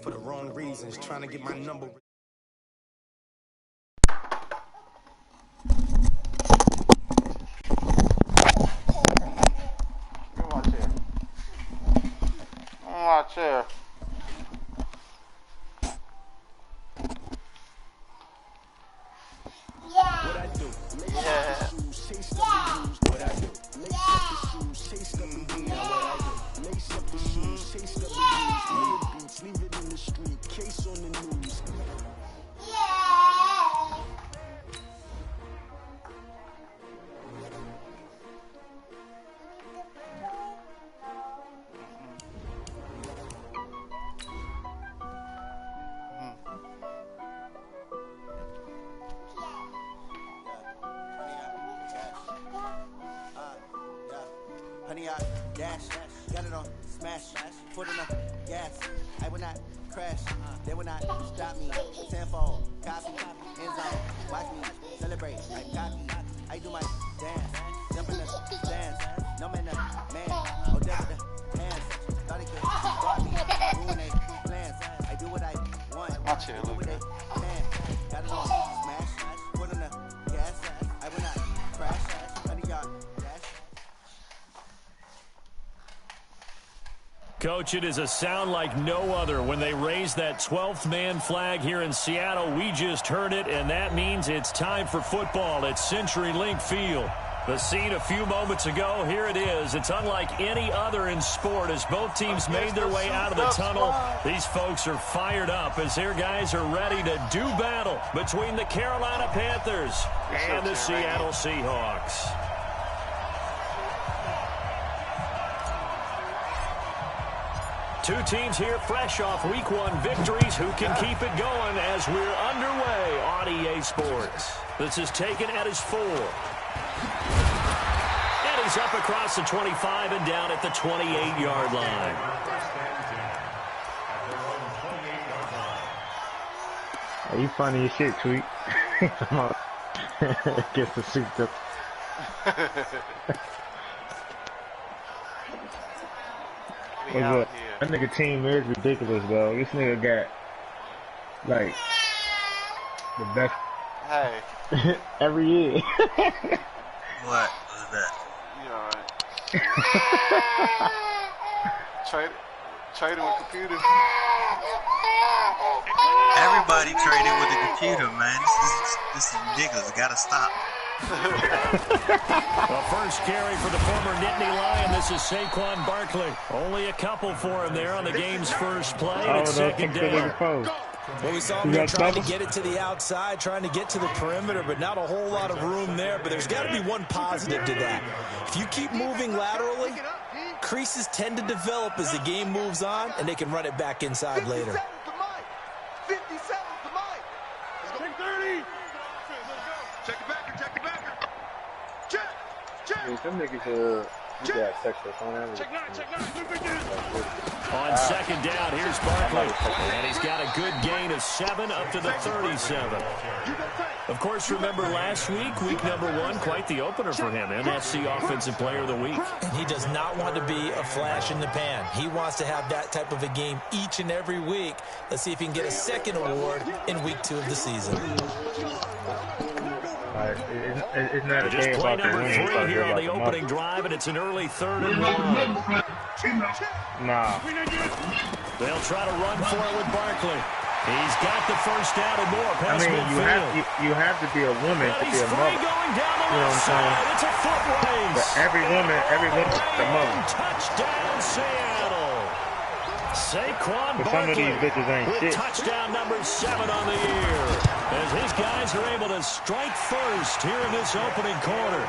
for the wrong reasons, trying to get my number. Watch here. Yeah. What I do? Yeah. What I do? Lace up the shoes, chase up the beans. What I do? Lace up the shoes, chase up the beans. Leave it in the street, case on the news. Honey, I dash, got it on smash, foot in the gas. I will not crash, they will not stop me. Tenfold, copy, end zone, watch me celebrate. I copy, I do my dance, jump in the stands. No man, man, oh down with the hands. Thought he could guard me, ruin they plans. I do what I want, Watch it, do what they can. Got it on smash, foot in the gas. I will not crash, honey, y'all. Coach, it is a sound like no other when they raise that 12th man flag here in Seattle. We just heard it, and that means it's time for football at CenturyLink Field. The scene a few moments ago, here it is. It's unlike any other in sport as both teams made their way out of the tunnel. These folks are fired up as their guys are ready to do battle between the Carolina Panthers and the Seattle Seahawks. Two teams here fresh off Week 1 victories who can keep it going as we're underway on EA Sports. This is taken at his 4. And he's up across the 25 and down at the 28-yard line. Are you funny as shit, Tweet? Gets the suit up. What's up? That nigga team is ridiculous, bro. This nigga got, like, the best. Hey. Every year. What was that? You alright? Traded with computer. Everybody traded with the computer, man. This is ridiculous. It gotta stop. The first carry for the former Nittany Lion. This is Saquon Barkley. Only a couple for him there on the game's first play. And it's second down. Well, we saw him there trying to get it to the outside, trying to get to the perimeter, but not a whole lot of room there. But there's got to be one positive to that. If you keep moving laterally, creases tend to develop as the game moves on, and they can run it back inside later. 57 to Mike. Let's go. 30. Check it back. Check. Some niggas you got Texas on that. Check 9. On second down, here's Barkley. And he's got a good gain of 7 up to the 37. Of course, remember last week, week number 1, quite the opener for him. NFC Offensive Player of the Week. And he does not want to be a flash in the pan. He wants to have that type of a game each and every week. Let's see if he can get a second award in week 2 of the season. It's not a Just game play about the number win. 3 here on the opening drive, and it's an early 3rd and 1. Nah. They'll try to run for it with Barkley. He's got the first down and more past midfield. You have to be a woman to be a mother. Going down the you know what I'm saying? It's a foot race. But every woman is a mother. Touchdown, Seattle. Saquon But some of these bitches ain't with shit. touchdown number 7 on the year. As his guys are able to strike first here in this opening quarter.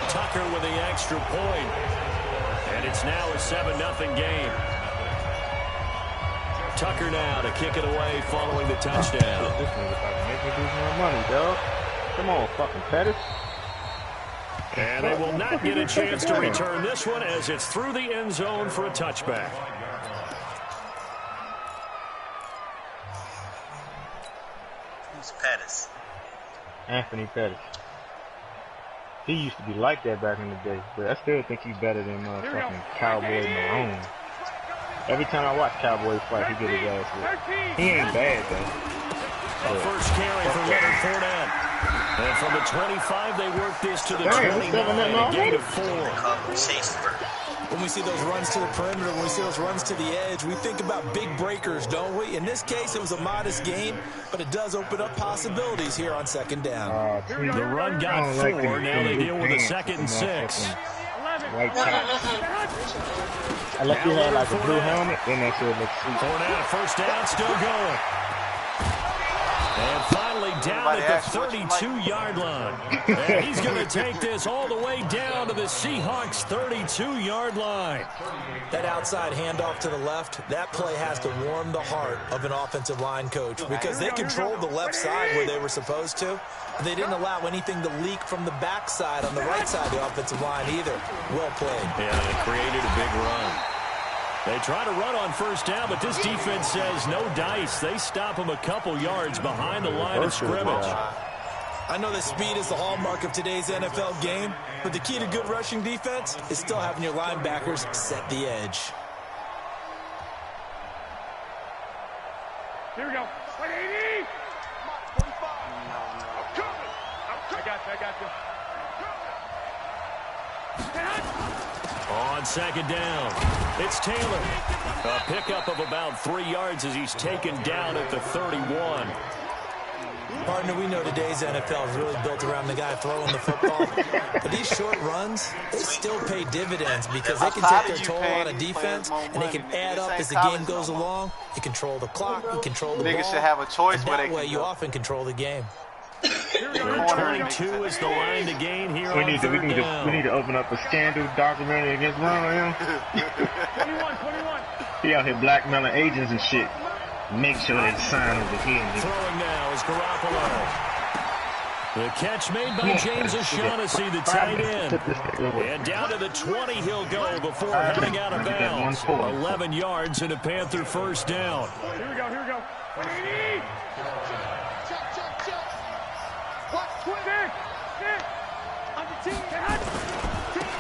Tucker with the extra point. And it's now a 7-0 game. Tucker now to kick it away following the touchdown. This nigga about to make me lose more money, dog. Come on, fucking Pettis. And they will not get a chance to return this one as it's through the end zone for a touchback. Who's Pettis? Anthony Pettis. He used to be like that back in the day, but I still think he's better than fucking Cowboy Malone. Every time I watch Cowboys fight, he get his ass whipped. He ain't bad though. The first carry for Leonard Fournette. And from the 25, they work this to the 29, a gain of 4. When we see those runs to the perimeter, when we see those runs to the edge, we think about big breakers, don't we? In this case, it was a modest gain, but it does open up possibilities here on second down. The run got 4. Now they deal with a 2nd and 6. White top. I left he had like a blue helmet, then that shit looks sweet. Fournette, first down, still going. And finally down at the 32-yard line. And he's going to take this all the way down to the Seahawks' 32-yard line. That outside handoff to the left, that play has to warm the heart of an offensive line coach because they controlled the left side where they were supposed to. They didn't allow anything to leak from the backside on the right side of the offensive line either. Well played. Yeah, it created a big run. They try to run on first down, but this defense says no dice. They stop them a couple yards behind the line of scrimmage. I know that speed is the hallmark of today's NFL game, but the key to good rushing defense is still having your linebackers set the edge. Here we go. 180. I got you. On second down, it's Taylor. A pickup of about 3 yards as he's taken down at the 31. Partner, we know today's NFL is really built around the guy throwing the football. But these short runs, they still pay dividends because they can take their toll on a defense, and they can add up as the game goes along. You control the clock, you control the ball. Niggas should have a choice, and but that way you often control the game. 22 is the line to gain here on third down. We need to open up a scandal documentary against one of them. 21. He out here blackmailing agents and shit. Make sure they sign over here. Throwing now is Garoppolo. The catch made by James O'Shaughnessy, the tight end. And down to the 20 he'll go before heading out of bounds. 11 yards and a Panther first down. Here we go. 180.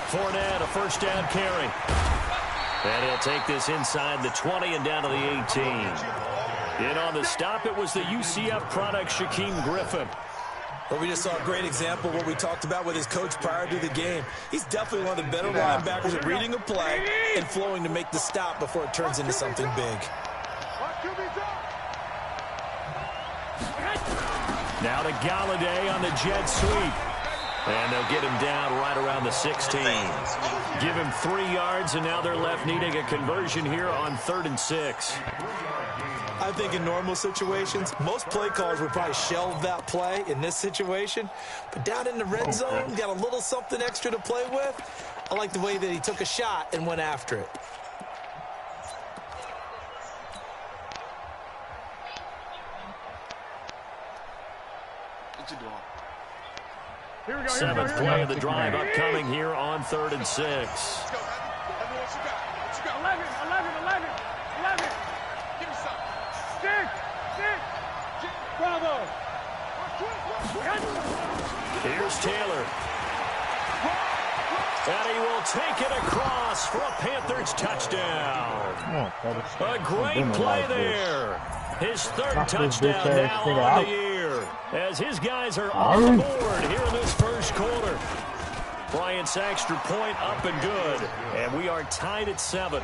Fournette, a first down carry. And he'll take this inside the 20 and down to the 18. In on the stop, it was the UCF product, Shaquem Griffin. Well, we just saw a great example of what we talked about with his coach prior to the game. He's definitely one of the better linebackers at reading a play and flowing to make the stop before it turns into something big. Now to Galladay on the jet sweep. And they'll get him down right around the 16. Give him 3 yards, and now they're left needing a conversion here on 3rd and 6. I think in normal situations, most play callers would probably shelve that play in this situation. But down in the red zone, got a little something extra to play with. I like the way that he took a shot and went after it. What you doing? Here we go. 7th play of the drive upcoming here on 3rd and 6. Let's go. Everyone, what you got? 11. Give me some. Stick. Bravo. Here's Taylor. And he will take it across for a Panthers touchdown. A great play there. His 3rd touchdown now on the year. As his guys are on the board here in this first quarter. Bryant's extra point up and good. And we are tied at 7.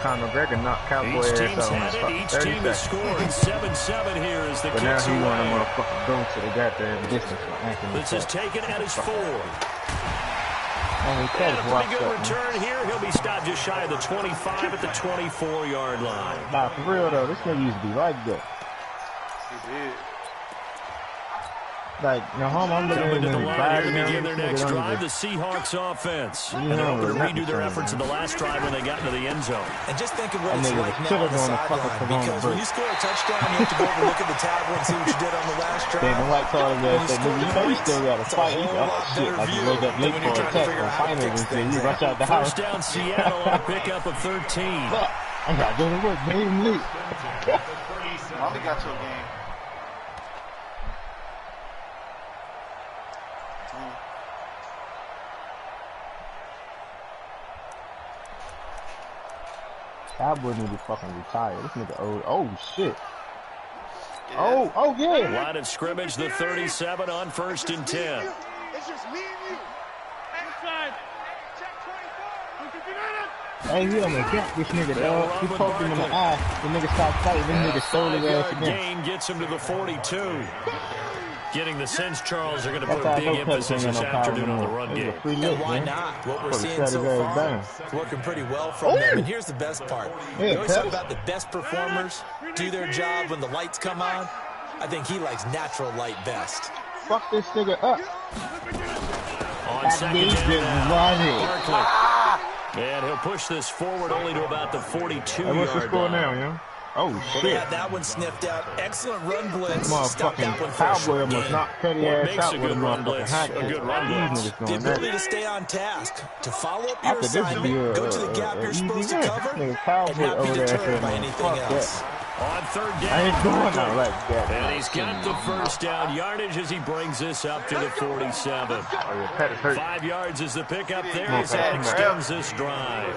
Conor McGregor knocked Cowboy Each ass team's out had it. Each team has scored 7-7 here as the but now kicks he want to away. motherfucking go to the goddamn distance. This is taken at his 4. And And a pretty good return here. He'll be stopped just shy of the 25 at the 24-yard line. Nah, for real though, this nigga used to be right there. He did. Like, no home, I'm looking Coming to at the him. line here to begin their next drive, the Seahawks offense. And they're hoping to redo their efforts in the last drive when they got into the end zone. And just think of what it's like now on the sideline. Because when you score a touchdown, you have to go over and look at the tablet and see what you did on the last drive. Damon White called him there and said, nigga, you know you still got to fight. You got shit. Like you wake up late for a test and finals and you rush out the house. First down Seattle on a pickup of 13. Fuck, I got to go to work, baby, I'm late. Only got to a game. Cowboy need to fucking retire. This nigga old. Oh, shit. Yeah. Oh, yeah. Line of scrimmage, the 37 on 1st and 10. It's just me and you. Inside. Check 24. Hey, he almost got this nigga, dog. He poked him in the eye. The nigga stopped fighting. This nigga stole his ass again. Gain gets him to the 42. Getting the sense Charles are going to put a big emphasis this afternoon on the run game. And why not? What we're seeing so far is working pretty well from them. And here's the best part. You always talk about the best performers do their job when the lights come on. I think he likes natural light best. Fuck this nigga up. On second down, and he'll push this forward only to about the 42-yard line. What's the score now, yo? Oh, shit. They had that one sniffed out. Excellent run blitz. Stop that one Cowboy almost knocked Petty ass out with a motherfucking hot kick. The ability to stay on task, to follow up your assignment, go to the gap you're supposed to cover, and not be deterred by anything else. On 3rd down, I ain't doing that like that. And he's got the first down yardage as he brings this up to the 47. 5 yards is the pickup there as that extends this drive.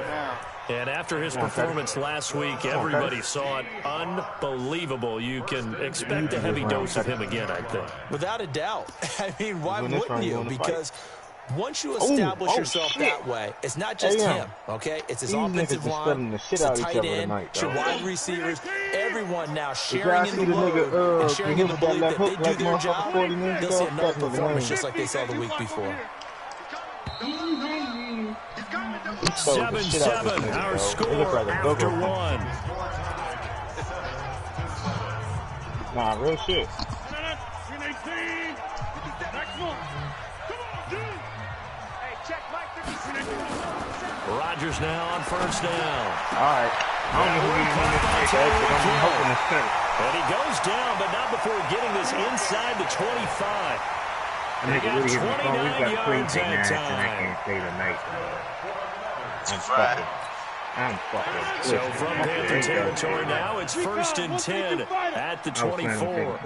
And after his performance last week, everybody saw it unbelievable. You can expect a heavy dose of him again, I think. Without a doubt. I mean, why wouldn't you? Because once you establish yourself that way, it's not just him, okay? It's his offensive line, it's the tight end, it's your wide receivers, everyone now sharing in the load and sharing in the belief that they do their job. They'll see another performance just like they saw the week before. 7-7, our score after one. Nah, real shit. Rodgers now on 1st down. All right. I don't know who he's going to take, but I'm hoping it's Petty. And he goes down, but not before getting this inside the 25. They got 29 yards that time. I can't stay tonight. I'm fucking. So from Panther territory now, it's 1st and 10 at the 24.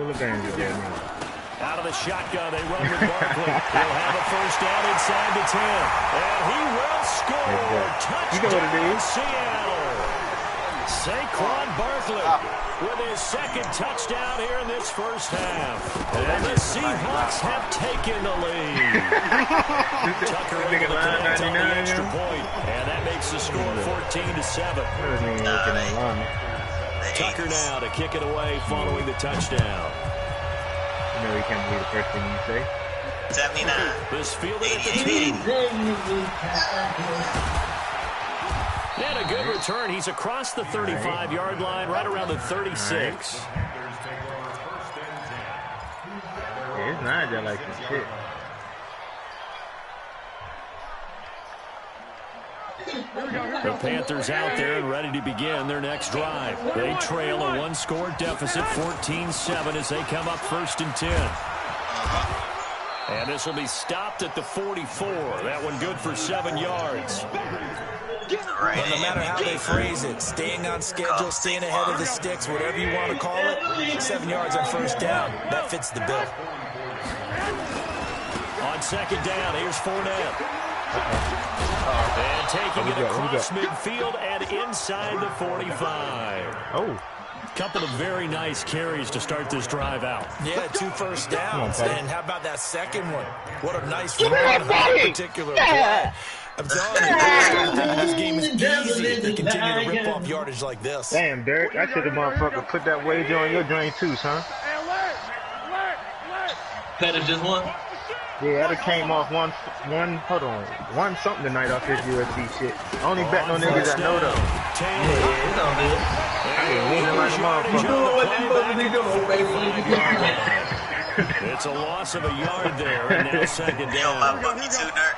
Out of the shotgun, they run with Barkley. He'll have a first down inside the 10. And he will score. Touchdown, Seattle. Saquon Barkley with his second touchdown here in this first half. And the Seahawks have taken the lead. Tucker able to connect on the extra point. And that makes the score 14-7. Tucker now to kick it away following the touchdown. You know he can't believe the first thing you say. 79. This fielded at the 2. And a good return. He's across the 35-yard line, right around the 36. Yeah, it's not that like some shit. The Panthers out there and ready to begin their next drive. They trail a one-score deficit, 14-7, as they come up 1st and 10. And this will be stopped at the 44. That one good for 7 yards. But no matter how they phrase it, staying on schedule, staying ahead of the sticks, whatever you want to call it, 7 yards on 1st down, that fits the bill. On 2nd down, here's Fournette. And taking it across midfield and inside the 45. Oh. Couple of very nice carries to start this drive out. Yeah, 2 first downs. And how about that second one? What a nice run on that particular play. I'm telling you, I think this game is easy if they continue to rip off yardage like this. Damn, Derek, I should have motherfucker put that wager on your drain too, son. Pettis just won. Yeah, that came off one something tonight off this UFC shit. Only betting on niggas that know though. Yeah, it's all good. It's a loss of a yard there, and now 2nd down. My bookie too, Dirk.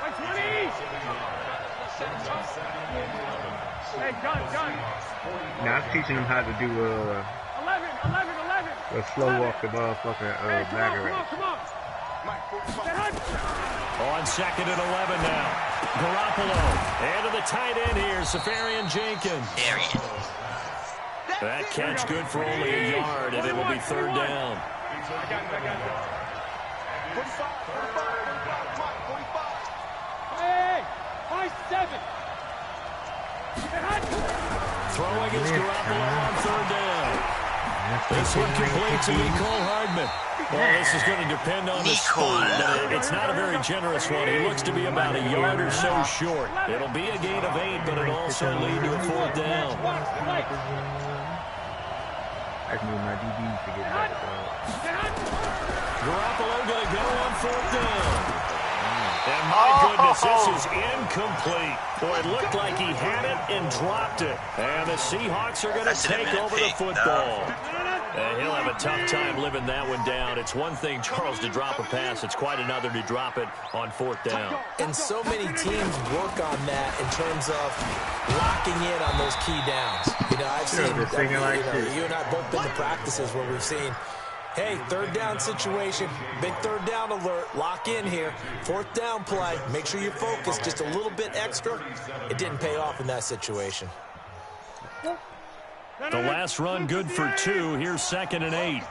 Now I'm teaching them how to do a slow walk the motherfucker bagger. On 2nd and 11 now. Garoppolo. And to the tight end here, Safarian Jenkins. That catch good for only a yard, and it will be 3rd down. Throwing is Garoppolo on third down. This one complete to Nicole Hardman. Well, this is going to depend on the spot, but it's not a very generous one. He looks to be about a yard or so short. It'll be a gain of 8, but it'll also lead to a fourth down. I need my DBs to get back. Garoppolo going to go on fourth down. And my goodness, this is incomplete. Boy, it looked like he had it and dropped it. And the Seahawks are going to take over the football. And he'll have a tough time living that one down. It's one thing, Charles, to drop a pass. It's quite another to drop it on fourth down. And so many teams work on that in terms of locking in on those key downs. You know, I've seen, you and I both been to practices where we've seen, hey, third down situation, big third down alert, lock in here, fourth down play, make sure you focus just a little bit extra. It didn't pay off in that situation. The last run good for 2. Here's 2nd and 8.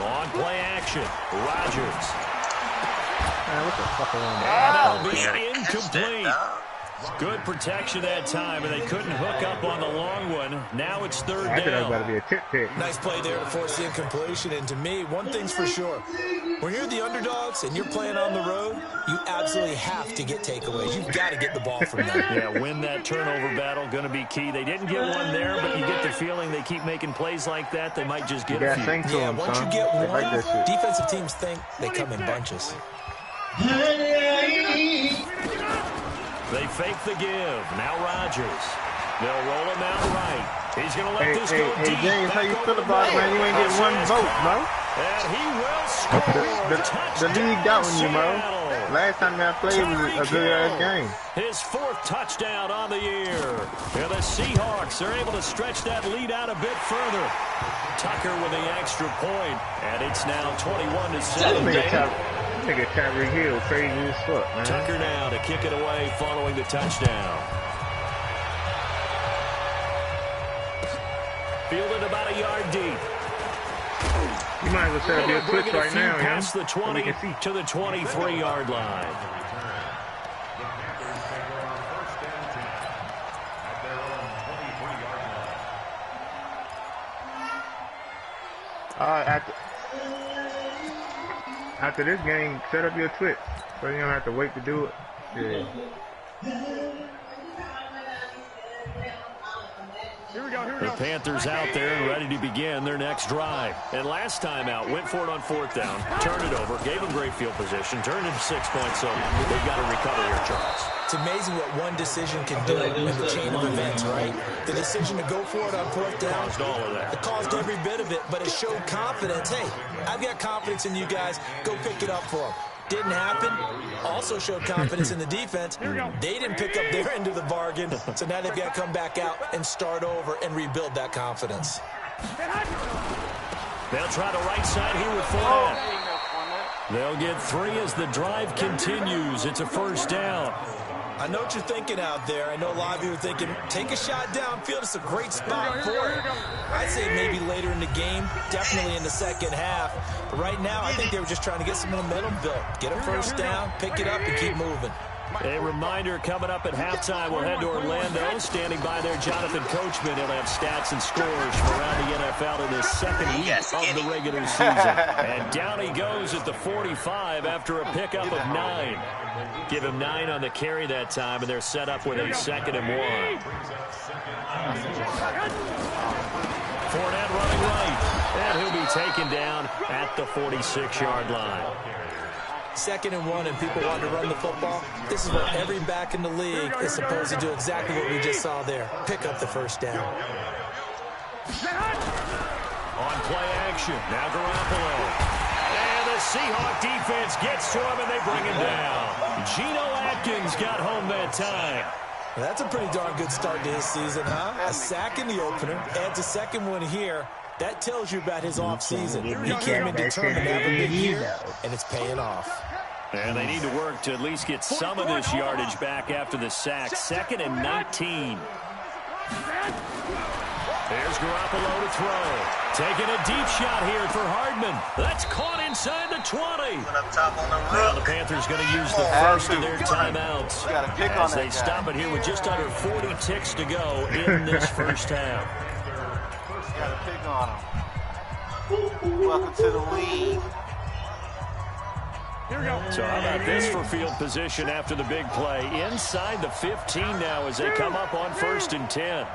On play action, Rodgers. What the fuck and that'll be incomplete. Good protection that time, and they couldn't hook up on the long one. Now it's third down. I think that's about to be a tip pick. Nice play there to force the incompletion. And to me, one thing's for sure. When you're the underdogs and you're playing on the road, you absolutely have to get takeaways. You've got to get the ball from them. Yeah, win that turnover battle, going to be key. They didn't get one there, but you get the feeling they keep making plays like that, they might just get a few. Yeah, once you get one, defensive teams think they come in bunches. They fake the give. Now Rodgers. They'll roll him out right. He's going to let this go deep. Hey, James, how you feel about it, man? You ain't getting one vote, bro. And he will score. The league got on you, bro. Last time I played was a good-ass game. His 4th touchdown on the year. And the Seahawks are able to stretch that lead out a bit further. Tucker with the extra point, and it's now 21-7. Nigga Tyreek Hill crazy as fuck, man. Tucker now to kick it away following the touchdown. Fielded about a yard deep. You might as well set up your twitch right now, past the 20 to the 23-yard line. After this game, set up your Twitch so you don't have to wait to do it. Yeah. The Panthers out there and ready to begin their next drive. And last time out, went for it on fourth down, turned it over, gave them great field position, turned it 6 points, so they've got to recover here, Charles. It's amazing what one decision can do in the chain of events, right? The decision to go for it on fourth down, caused all of that. It caused every bit of it, but it showed confidence. Hey, I've got confidence in you guys. Go pick it up for them. Didn't happen. Also showed confidence in the defense. They didn't pick up their end of the bargain, so now they've got to come back out and start over and rebuild that confidence. They'll try the right side here with Fournette. They'll get 3 as the drive continues. It's a first down. I know what you're thinking out there. I know a lot of you are thinking, take a shot downfield. It's a great spot for it. I'd say maybe later in the game, definitely in the second half. But right now, I think they were just trying to get some momentum built. Get a first down, pick it up, and keep moving. A reminder, coming up at halftime, we'll head to Orlando. Standing by there, Jonathan Coachman. He'll have stats and scores from around the NFL in his second week of the regular season. And down he goes at the 45 after a pickup of 9. Give him 9 on the carry that time, and they're set up with a 2nd and 1. Fournette running right, and he'll be taken down at the 46-yard line. 2nd and 1, and people want to run the football. This is where every back in the league is supposed to do exactly what we just saw there. Pick up the first down. On play action, now Garoppolo. And the Seahawk defense gets to him, and they bring him down. Geno Atkins got home that time. Well, that's a pretty darn good start to his season, huh? A sack in the opener, adds a second one here. That tells you about his offseason. He came in determined to have a big year, and it's paying off. And they need to work to at least get some of this yardage back after the sack. 2nd and 19. Here's Garoppolo to throw. Taking a deep shot here for Hardman. That's caught inside the 20. Now the Panthers going to use the first of their timeouts as they stop it here with just under 40 ticks to go in this first half. Got to pick on him. Welcome to the league. Here we go. So how about this for field position after the big play? Inside the 15 now as they come up on 1st and 10.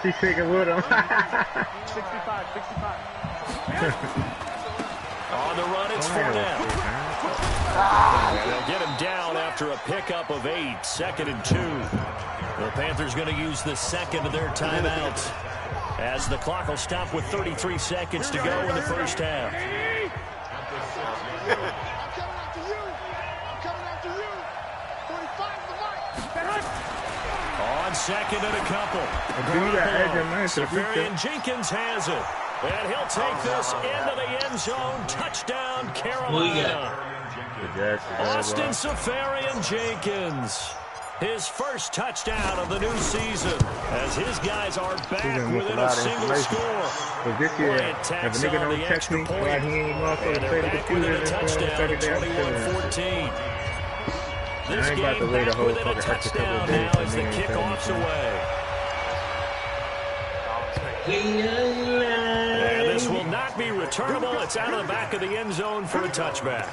She's taking with him. 65. On the run, it's Fournette. And they'll get him down after a pickup of 8, 2nd and 2. The Panthers going to use the second of their timeouts as the clock will stop with 33 seconds to go in the first half. On second and a couple. Safarian Jenkins has it. And he'll take this into the end zone. Touchdown, Carolina. Austin Safarian Jenkins. His first touchdown of the new season as his guys are back within a single score. Bryant tacks on the extra point. And they're back within a touchdown at 21-14. This game back within a touchdown now as the kickoff's away. And this will not be returnable. It's out of the back of the end zone for a touchback.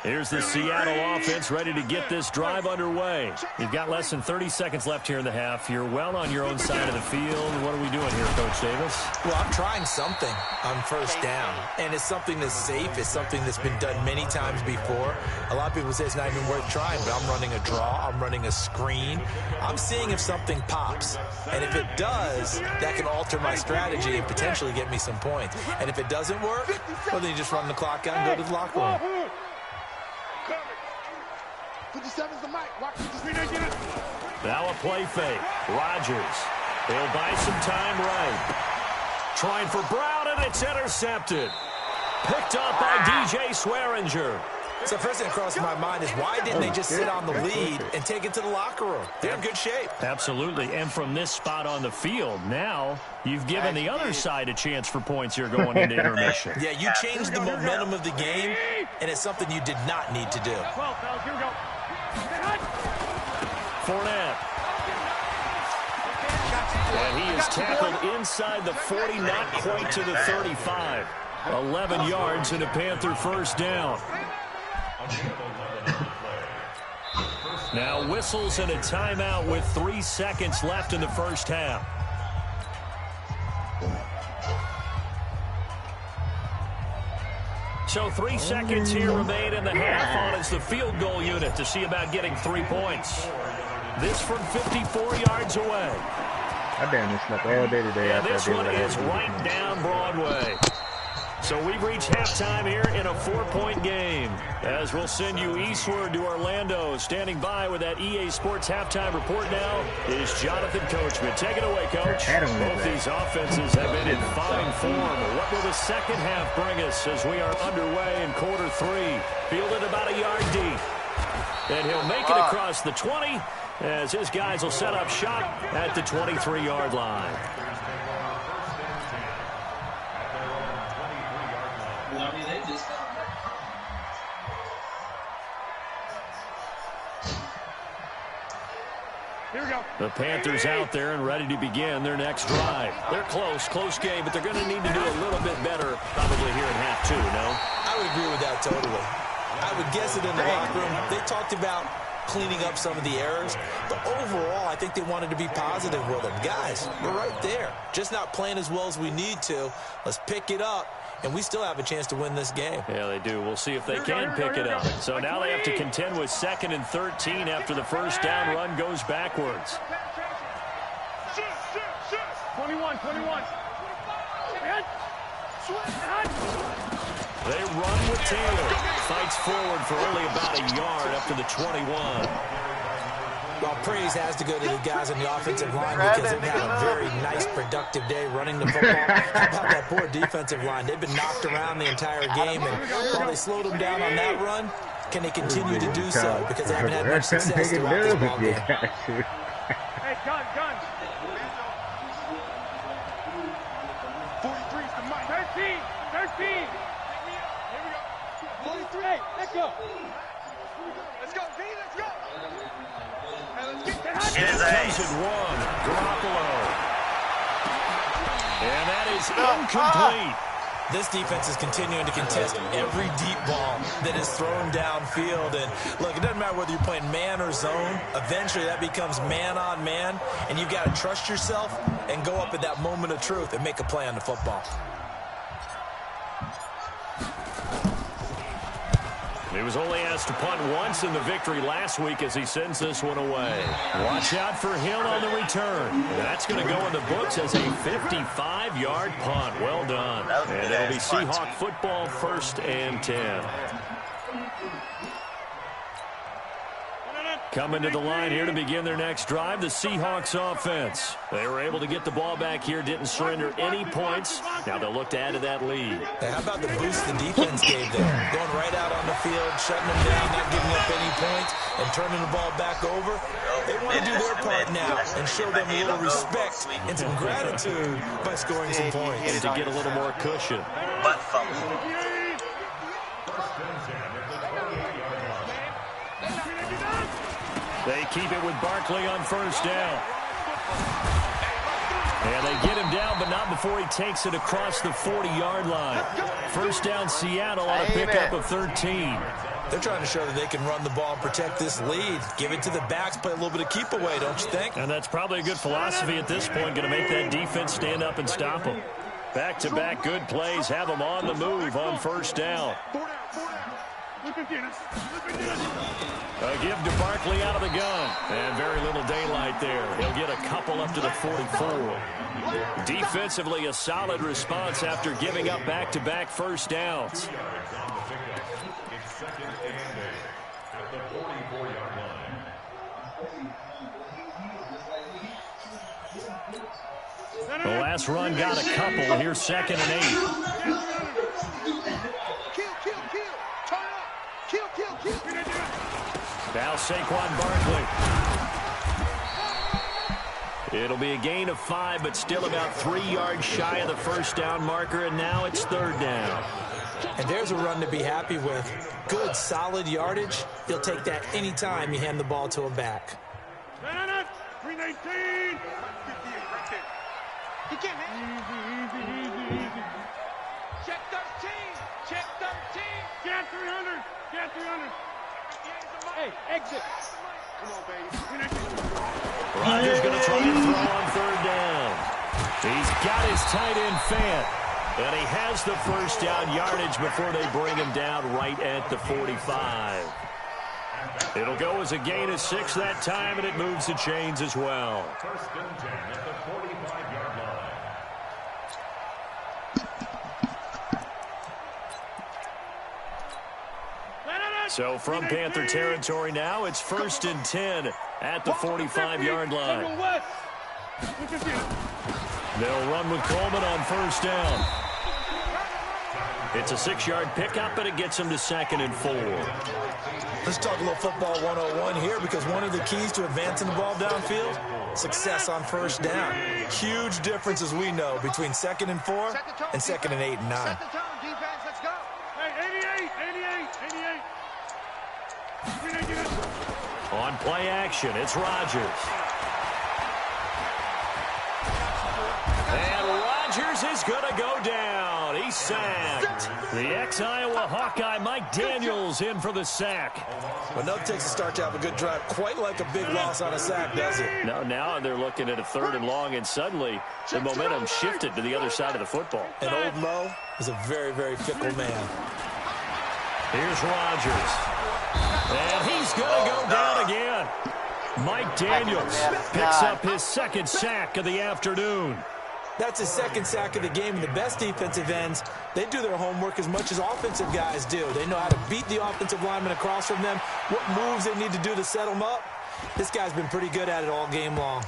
Here's the Seattle offense ready to get this drive underway. You've got less than 30 seconds left here in the half. You're well on your own side of the field. What are we doing here, Coach Davis? Well, I'm trying something on first down, and it's something that's safe. It's something that's been done many times before. A lot of people say it's not even worth trying, but I'm running a draw. I'm running a screen. I'm seeing if something pops, and if it does, that can alter my strategy and potentially get me some points. And if it doesn't work, well, then you just run the clock out and go to the locker room. 57's the mic. Watch this. Get it. Now a play fake. Rodgers. He'll buy some time right. Trying for Brown, and it's intercepted. Picked up by DJ Swearinger. So first thing that crossed my mind is why didn't they just sit on the lead and take it to the locker room? They're in good shape. Absolutely. And from this spot on the field, now you've given the other side a chance for points here going into intermission. Yeah, you changed the momentum of the game, and it's something you did not need to do. 12, fellas. Here we go. Fournette. And he is tackled inside the 40, not quite to the 35. 11 yards and a Panther first down. Now whistles and a timeout with 3 seconds left in the first half. So 3 seconds here remain in the half on as the field goal unit to see about getting 3 points. This from 54 yards away. I damn this slept all day today. And this one is right down Broadway. So we've reached halftime here in a 4-point game. As we'll send you eastward to Orlando. Standing by with that EA Sports halftime report now is Jonathan Coachman. Take it away, Coach. Both these offenses have been in fine form. What will the second half bring us as we are underway in quarter 3? Fielded about a yard deep. And he'll make it across the 20 as his guys will set up shop at the 23-yard line. Here we go. The Panthers out there and ready to begin their next drive. They're close game, but they're going to need to do a little bit better probably here in half 2, no? I would agree with that totally. I would guess it in the locker room. They talked about cleaning up some of the errors, but overall, I think they wanted to be positive with them. Guys, we're right there. Just not playing as well as we need to. Let's pick it up, and we still have a chance to win this game. Yeah, they do. We'll see if they can pick it up. So now they have to contend with 2nd and 13 after the first down run goes backwards. 21. They run with Taylor. Fights forward for only about a yard up to the 21. Well, praise has to go to the guys on the offensive line because they've had a very nice, productive day running the football. How about that poor defensive line? They've been knocked around the entire game, and while they slowed them down on that run, can they continue to do so? Because they haven't had much success throughout this ball game. Hey, gun. 43's the mic. 13. Here we go. 43. Hey, let's go. Let's go, V. Let's go. Comes at one. Garoppolo. And that is incomplete. This defense is continuing to contest every deep ball that is thrown downfield. And look, it doesn't matter whether you're playing man or zone. Eventually, that becomes man on man. And you've got to trust yourself and go up at that moment of truth and make a play on the football. He was only asked to punt once in the victory last week as he sends this one away. Watch out for Hill on the return. That's going to go in the books as a 55-yard punt. Well done. And it'll be Seahawk football, 1st and 10. Coming to the line here to begin their next drive, the Seahawks offense. They were able to get the ball back here, didn't surrender any points. Now they'll look to add to that lead. Hey, how about the boost the defense gave them? Going right out on the field, shutting them down, not giving up any points, and turning the ball back over. They want to do their part now and show them a little respect and some gratitude by scoring some points. And to get a little more cushion. Butt fumble. They keep it with Barkley on 1st down. And they get him down, but not before he takes it across the 40-yard line. 1st down, Seattle on a pickup of 13. They're trying to show that they can run the ball and protect this lead. Give it to the backs, play a little bit of keep away, don't you think? And that's probably a good philosophy at this point, going to make that defense stand up and stop them. Back-to-back good plays, have them on the move on 1st down. A give to Barkley out of the gun. And very little daylight there. He'll get a couple up to the 44. Defensively, a solid response after giving up back-to-back 1st downs. The last run got a couple. Here's 2nd and 8. Now Saquon Barkley. It'll be a gain of 5, but still about 3 yards shy of the 1st down marker, and now it's 3rd down. And there's a run to be happy with. Good, solid yardage. He'll take that any time you hand the ball to him back. 319. He can't easy. Check 13. Check 13. Get 300. Get 300. Hey, exit. Come on, baby. Rodgers going to try and throw on 3rd down. He's got his tight end Fant. And he has the 1st down yardage before they bring him down right at the 45. It'll go as a gain of 6 that time, and it moves the chains as well. 1st and 10 at the 45-yard line. So from Panther territory now, it's 1st and 10 at the 45-yard line. They'll run with Coleman on 1st down. It's a 6-yard pickup, and it gets them to 2nd and 4. Let's talk a little football 101 here, because one of the keys to advancing the ball downfield, success on 1st down. Huge difference, as we know, between 2nd and 4 and 2nd and 8 and 9. Set the tone, defense. Let's go. Hey, 88. On play action, it's Rodgers. And Rodgers is going to go down. He's sacked. The ex-Iowa Hawkeye Mike Daniels in for the sack. But no, it takes a start to have a good drive. Quite like a big loss on a sack, does it? No, now they're looking at a 3rd and long, and suddenly the momentum shifted to the other side of the football. And old Mo is a very, very fickle man. Here's Rodgers. And he's going to go down again. Mike Daniels picks up his 2nd sack of the afternoon. That's his 2nd sack of the game, and the best defensive ends, they do their homework as much as offensive guys do. They know how to beat the offensive lineman across from them, what moves they need to do to set them up, This guy's been pretty good at it all game long.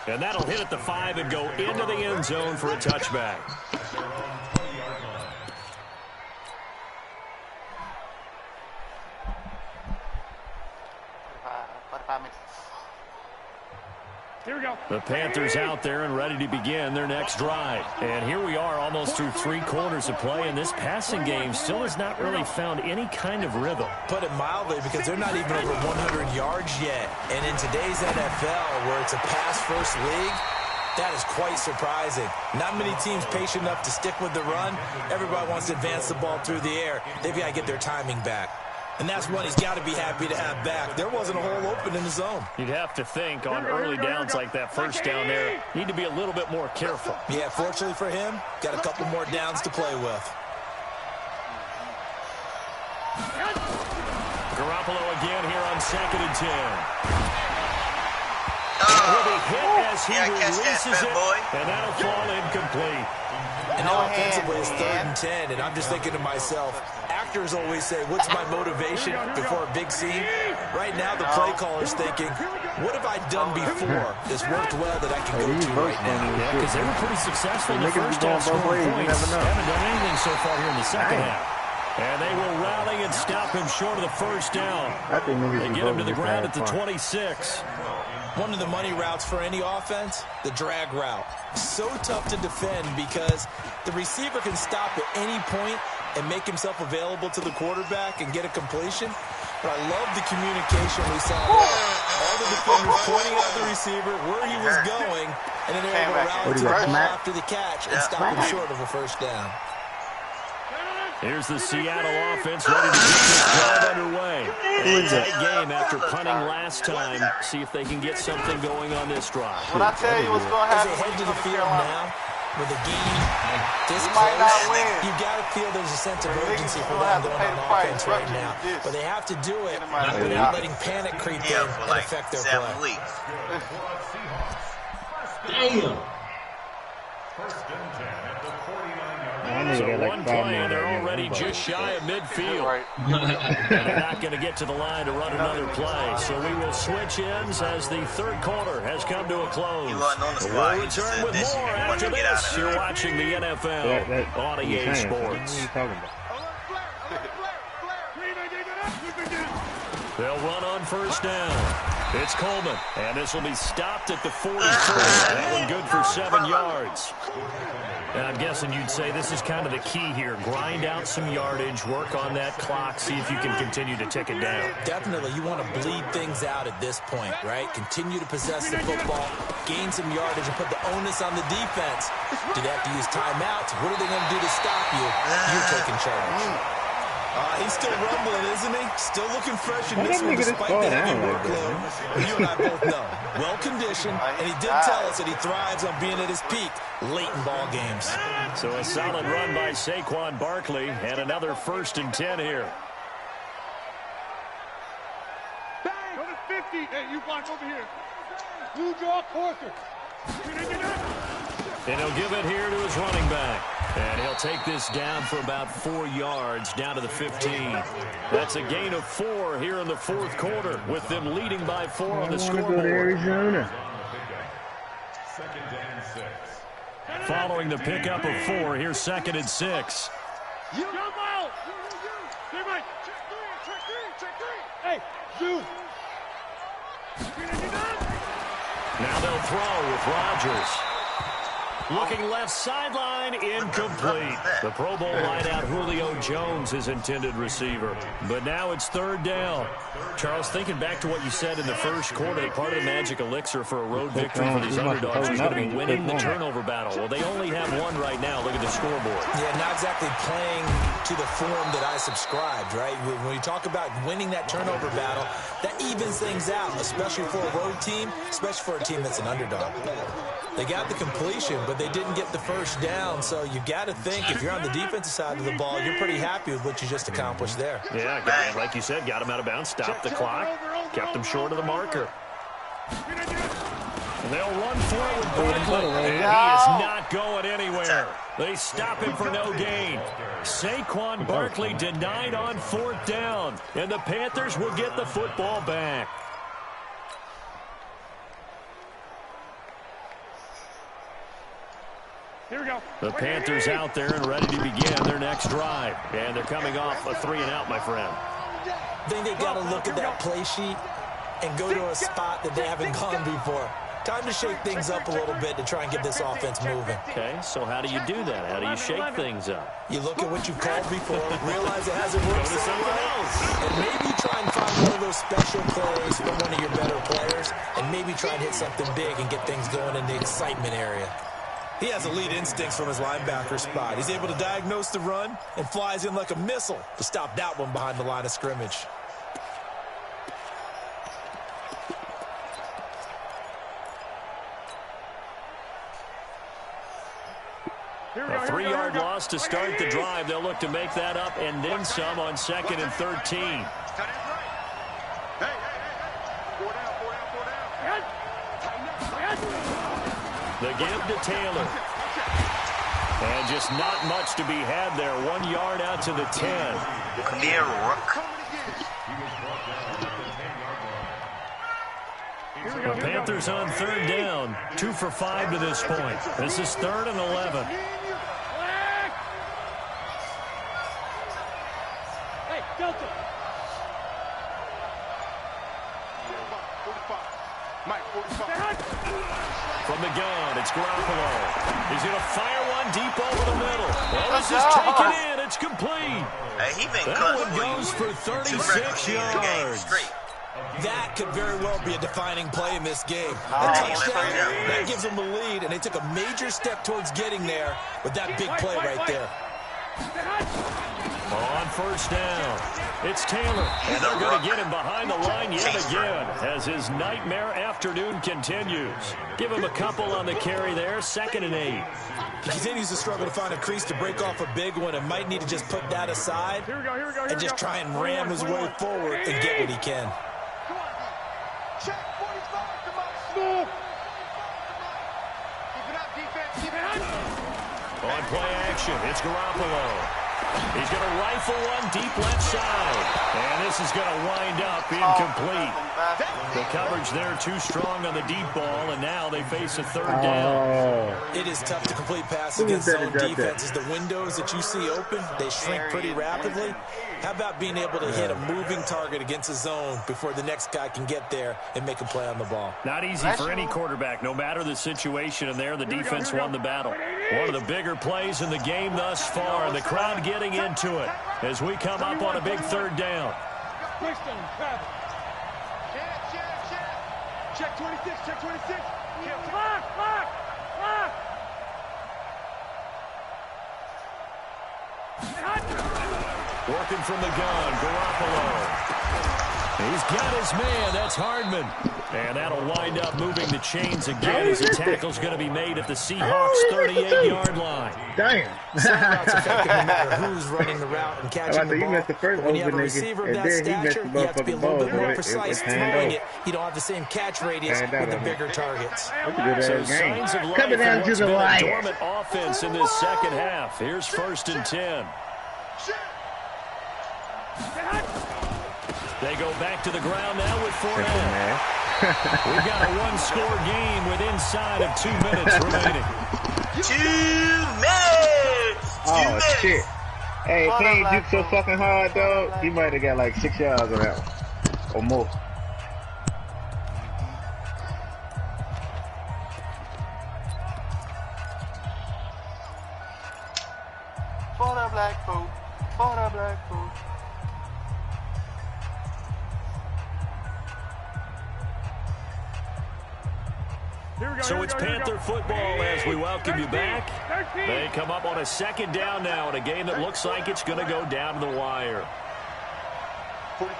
And that'll hit at the 5 and go into the end zone for a touchback. Here we go. The Panthers out there and ready to begin their next drive. And here we are almost through 3 quarters of play, and this passing game still has not really found any kind of rhythm. Put it mildly, because they're not even over 100 yards yet. And in today's NFL, where it's a pass-first league, that is quite surprising. Not many teams patient enough to stick with the run. Everybody wants to advance the ball through the air. They've got to get their timing back. And that's one he's got to be happy to have back. There wasn't a hole open in the zone. You'd have to think on early downs like that first down there, need to be a little bit more careful. Yeah, fortunately for him, got a couple more downs to play with. Garoppolo again here on 2nd and 10. He'll be hit as he releases it, and that'll fall incomplete. And now offensively it's 3rd and 10, and I'm just thinking to myself, actors always say, what's my motivation before a big scene? Right now the play caller's thinking, what have I done before that's worked well that I can go to right now? Yeah, because they were pretty successful in the first half scoring points. Haven't done anything so far here in the second half. And they will rally and stop him short of the first down. They get him to the ground at the 26. One of the money routes for any offense, the drag route. So tough to defend because the receiver can stop at any point and make himself available to the quarterback and get a completion. But I love the communication we saw there. All the defenders pointing at the receiver where he was going, and then they're able to rally to the ball after the catch and stop him short of a first down. Here's the Seattle offense ready to get this drive underway. A tight game after punting last time. See if they can get something going on this drive. When I tell you what's going to happen, as they head to the field now, with a game this might not win. You got to feel there's a sense of urgency for them going on offense right now. But they have to do it without letting panic creep in and affect their play. Damn. So one play, and they're already just shy of midfield. And they're not going to get to the line to run another play. So we will switch ends as the 3rd quarter has come to a close. We'll return with more after this. You're watching the NFL on EA Sports. They'll run on first down. It's Coleman, and this will be stopped at the 43. That one good for 7 yards. And I'm guessing you'd say this is kind of the key here. Grind out some yardage, work on that clock, see if you can continue to tick it down. Definitely. You want to bleed things out at this point, right? Continue to possess the football, gain some yardage, and put the onus on the defense. Do they have to use timeouts? What are they going to do to stop you? You're taking charge. He's still rumbling, isn't he? Still looking fresh in this one despite the heavy workload. You and I both know. Well-conditioned, and he did tell us that he thrives on being at his peak late in ball games. So a solid run by Saquon Barkley, and another 1st and 10 here. Bang! Go to 50. Hey, you block over here. You draw closer. And he'll give it here to his running back. And he'll take this down for about 4 yards, down to the 15. That's a gain of 4 here in the 4th quarter, with them leading by 4 on the scoreboard. Arizona. Following the pickup of 4, here's 2nd and 6. You jump out. Stay right. Check 3. Hey, shoot. Now they'll throw with Rodgers. Looking left sideline, incomplete. The Pro Bowl wideout Julio Jones, his intended receiver. But now it's 3rd down. Charles, thinking back to what you said in the first quarter, that part of the magic elixir for a road victory for these underdogs is going to be winning the turnover battle. Well, they only have one right now. Look at the scoreboard. Yeah, not exactly playing to the form that I subscribed, right? When you talk about winning that turnover battle, that evens things out, especially for a road team, especially for a team that's an underdog. They got the completion, but they didn't get the first down, so you got to think if you're on the defensive side of the ball, you're pretty happy with what you just accomplished there. Yeah, like you said, got him out of bounds, stopped the clock, kept him short of the marker. They'll run forward, Barkley, and he is not going anywhere. They stop him for no gain. Saquon Barkley denied on 4th down, and the Panthers will get the football back. Here we go. The Panthers out there and ready to begin their next drive. And they're coming off a 3-and-out, my friend. I think they got to look at that play sheet and go to a spot that they haven't gone before. Time to shake things up a little bit to try and get this offense moving. Okay, so how do you do that? How do you shake things up? You look at what you've called before, realize it hasn't worked somewhere else, and maybe try and find one of those special plays from one of your better players, and maybe try and hit something big and get things going in the excitement area. He has elite instincts from his linebacker spot. He's able to diagnose the run and flies in like a missile to stop that one behind the line of scrimmage. A 3-yard loss to start the drive. They'll look to make that up and then some on 2nd and 13. The give to Taylor. And just not much to be had there. 1 yard out to the 10. Clear work. The Panthers on 3rd down. 2 for 5 to this point. This is 3rd and 11. Hey, Delta. From the gun, it's Garoppolo. He's going to fire one deep over the middle. Well, this is taken in. It's complete. That one goes for 36 yards. That could very well be a defining play in this game. A touchdown, that gives them the lead, and they took a major step towards getting there with that big play right there. On 1st down, it's Taylor, and they're going to get him behind the line yet again as his nightmare afternoon continues. Give him a couple on the carry there, 2nd and 8. He continues to struggle to find a crease to break off a big one and might need to just put that aside and just try and ram his way forward and get what he can. On play action, it's Garoppolo. He's going to rifle one deep left side. And this is going to wind up incomplete. The coverage there too strong on the deep ball, and now they face a 3rd down. It is tough to complete passes against zone defenses. The windows that you see open, they shrink pretty rapidly. How about being able to hit a moving target against a zone before the next guy can get there and make a play on the ball? Not easy for any quarterback, no matter the situation, and there the defense won the battle. One of the bigger plays in the game thus far, and the crowd getting into it as we come up on a big 3rd down. Check 26, check 26. Lock. Working from the gun, Garoppolo. He's got his man. That's Hardman. And that'll wind up moving the chains again as the tackle's going to be made at the Seahawks' 38-yard line. Damn. Routes effective no matter who's running the route and catching the ball. When you have a receiver of that stature, you have to be a little bit more precise throwing it. You don't have the same catch radius with the bigger targets. So signs of life Coming down to the a wire. dormant offense in this 2nd half. Here's 1st and 10. They go back to the ground now with 4.5. We've got a 1-score game with inside of 2 minutes remaining. 2 minutes! Oh, shit. Hey, if he ain't juke so fucking hard, though, he might have got like 6 yards on that one. Or more. For the black folk. For the black folk. So it's Panther football as we welcome you back. They come up on a 2nd down now in a game that looks like it's going to go down to the wire. 45.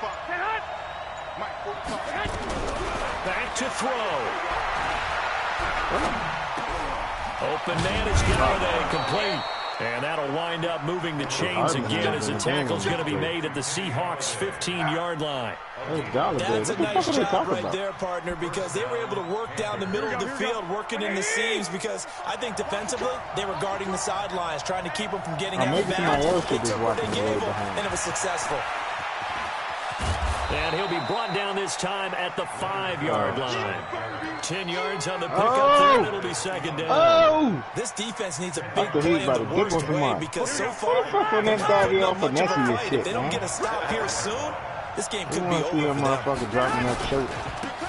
Back to throw. Open man is Galladay, complete. And that'll wind up moving the chains again as the tackle's going to be made at the Seahawks' 15-yard line. That's a nice job right there, partner, because they were able to work down the middle of the field, working in the seams, because I think defensively they were guarding the sidelines, trying to keep them from getting out of bounds. They took what they gave them, and it was successful. And And he'll be brought down this time at the 5-yard line. 10 yards on the pickup there, and it'll be second down. This defense needs a big play in the worst way because so far, If they don't get a stop here soon, this game could be over for them. Motherfucker dropping that shirt.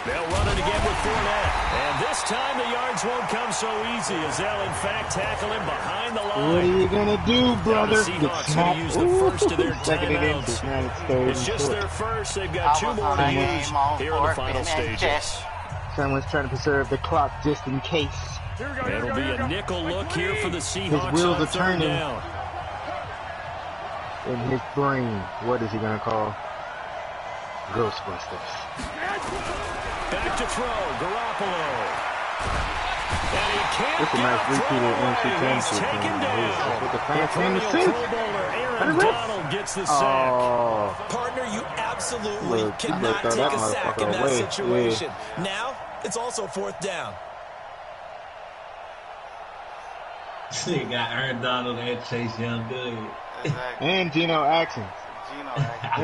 They'll run it again with Fournette. And this time the yards won't come so easy as they'll, in fact, tackle him behind the line. What are you going to do, brother? The Seahawks going to use the first of their timeouts. It's just their first. They've got 2 more to use here in the final stages. Someone's trying to preserve the clock just in case. It'll be a nickel look here for the Seahawks. His wheels on are turning. down. In his brain, what is he going to call? Ghostbusters. Back to throw, Garoppolo. And he can't It's a nice repeat of NFC He's taken down. With the fans in the Pro seat. Bowler Aaron Donald gets the sack. Oh. Partner, you absolutely Look, cannot throw take that a sack in motherfucker that away. situation. Now, it's also 4th down. He got Aaron Donald and Chase Young good. Exactly. And Geno Atkins.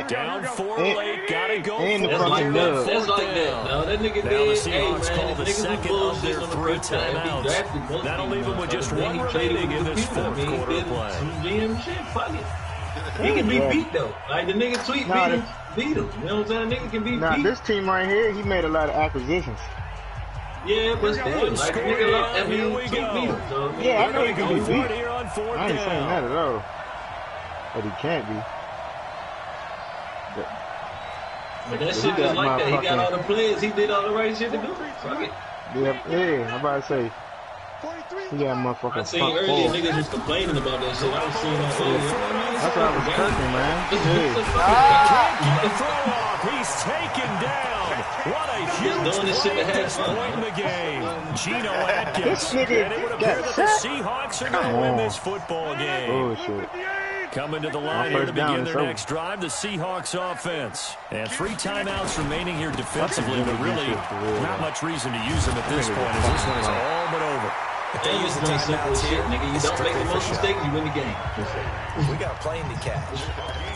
Down 4 late, gotta go And the for it. fucking nub. That's like that. No, that nigga Now the did. Seahawks Hey, call man, the niggas second was of their bullshit on the 3 first time. He timeouts. drafted most That'll of leave these him with just motherfuckers. 1 He traded remaining in with this the people. 4th He quarter did play. some GM shit. Fuck it. He can be beat though. Like the nigga tweet beat him. You know what I'm saying? Nigga can be Now, beat. this team right here, he made a lot of acquisitions. Yeah, but still, like the nigga love. I Here mean, we tweet go. beat him. So, Yeah, I know he Go can be for it beat. here on 4th I ain't saying down. that at all. But he can't be. But that shit is like that. He got all the plays. He did all the right shit to do. Fuck it. Yeah, I'm about to say. He got a motherfucking I seen front earlier four. niggas was complaining about that shit. I was seeing that earlier. That's why I was cursing, man. Can't get the throw off. He's taken down. What a huge doing this shit play to at have this fun. point in the game. Geno Atkins. This nigga And it would appear got that the sacked. Seahawks are going to win this football game. Bullshit. Coming to the line here to first down, begin it's their over. next drive, the Seahawks offense. And 3 timeouts remaining here defensively, but really not much reason to use them at this point as this one is all but over. If they use the Doing simple timeouts shit, here, nigga. You it's don't make strictly the for most show. mistakes, you win the game. We got a plane to catch.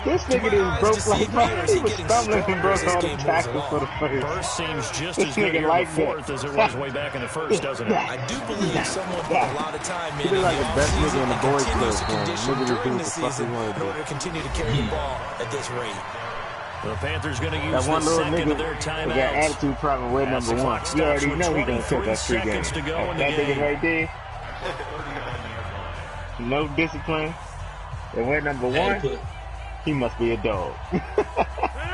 This nigga just broke like that. He was stumbling and broke all the tackles for the first. First seems just This as good nigga here in like the that. 4th as it was way back in the first, doesn't it? I do believe someone put a lot of time in He look like the the best nigga offseason in the and boys' continues to club, man. condition Nigga just do during what the the fuck he season wanna in do. order to continue to carry the ball at this rate. The Panthers going to use That the one little second nigga of their that got timeouts. attitude problem with As the number 1. clock You already stops with know he gonna cut 23 that 3 game. seconds to go in the That nigga game. right there, no discipline. And went number 1, he must be a dog.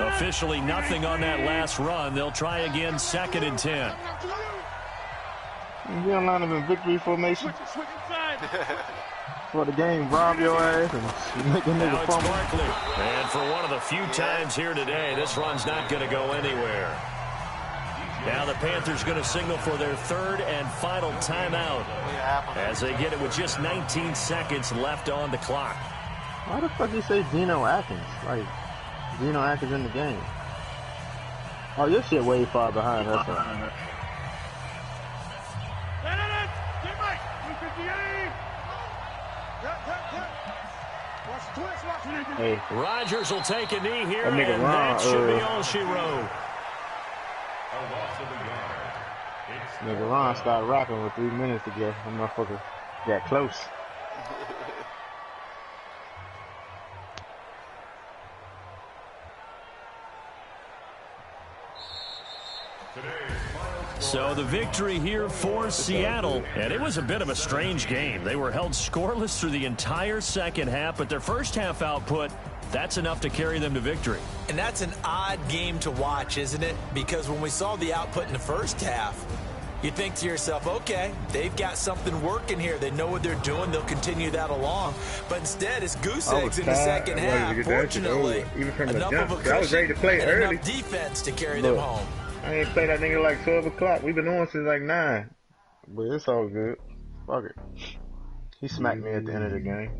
Officially nothing on that last run. They'll try again, 2nd and 10. You don't line up in victory formation for the game, rob your ass and make a Now nigga it's fumble. Barkley. And for one of the few times here today, this run's not going to go anywhere. Now the Panthers going to signal for their 3rd and final timeout as they get it with just 19 seconds left on the clock. Why the fuck you say Geno Atkins? Like, Geno Atkins in the game. Oh, your shit way far behind us. Hey, Rodgers will take a knee here, That nigga and Ron, that should be all she wrote. nigga Ron started rapping with 3 minutes ago. That motherfucker got close. So the victory here for Seattle, and it was a bit of a strange game. They were held scoreless through the entire second half, but their first half output, that's enough to carry them to victory. And that's an odd game to watch, isn't it? Because when we saw the output in the first half, you think to yourself, okay, they've got something working here. They know what they're doing. They'll continue that along. But instead, it's goose eggs in the second half. Fortunately, enough of a I was ready to play cushion and early. enough defense to carry them home. I ain't played that nigga like 12 o'clock. We've been on since like 9. But it's all good. Fuck it. He smacked me at the end of the game.